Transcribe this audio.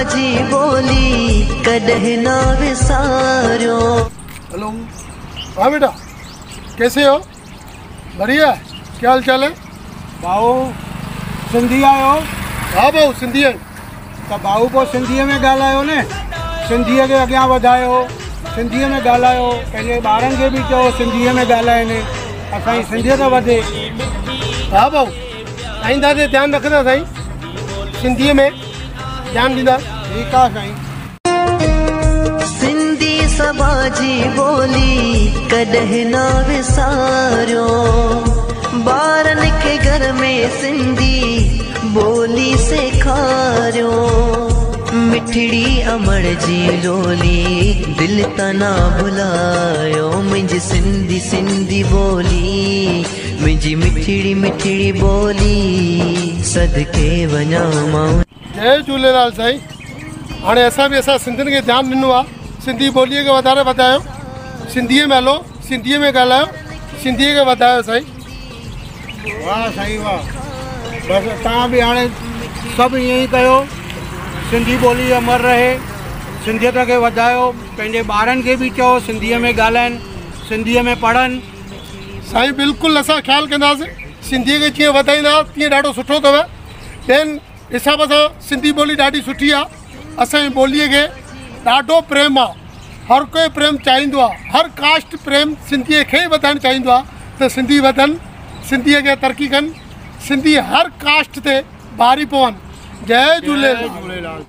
जी बोली कदे ना विसारो। हेलो, हाँ बेटा, कैसे हो? बढ़िया, क्या हाल चाल है? भाऊ सिंधी आयो? हाँ भाऊ, सिंधी है। तो भाऊ को सिंधी में ॻाल्हायो न, सिंधी के अॻियां वधायो, सिंधी में ॻाल्हायो, पंहिंजे ॿारनि खे बि चओ सिंधी में ॻाल्हाइनि, असांजी सिंधियत वधे। हाँ भाऊ, साईं दादे ध्यानु रखंदा साईं, सिंधीअ में ध्यानु ॾींदा। ठीकु आहे साईं। सिंधी सभा जी बोली कदे ना विसारो। ॿारन के घर में सिंधी बोली सेखारियो। मिठड़ी अमर जी लोली दिल तना भुलायो। मुझी सिंधी सिंधी बोली, मुझी मिठड़ी मिठड़ी बोली सदके वञा मां। जय झूलेलाल साईं। हाणे असां बि सिंधियुनि खे ध्यानु ॾिनो आहे, सिंधी ॿोलीअ खे वधारे वधायो, सिंधीअ में हलो, सिंधीअ में ॻाल्हायो, सिंधीअ खे वधायो साईं। वाह साईं वाह। बसि तव्हां बि हाणे सभु ईअं ई कयो, सिंधी ॿोली अमर रहे, सिंधियत खे वधायो, पंहिंजे ॿारनि खे बि चओ सिंधीअ में ॻाल्हाइनि, सिंधीअ में पढ़नि। साईं बिल्कुलु असां ख़्यालु कंदासीं, सिंधीअ खे जीअं वधाईंदा तीअं ॾाढो सुठो अथव। ॿियनि हिसाब सां सिंधी ॿोली ॾाढी सुठी आहे, असांजी ॿोलीअ खे ॾाढो प्रेम आहे, हर कोई प्रेम चाहींदो आहे, हर कास्ट प्रेम सिंधीअ खे ई वधाइणु चाहींदो आहे त सिंधी वधनि, सिंधीअ खे तरक़ी कनि, सिंधी हर कास्ट ते भारी पवनि। जय झूलेलाल।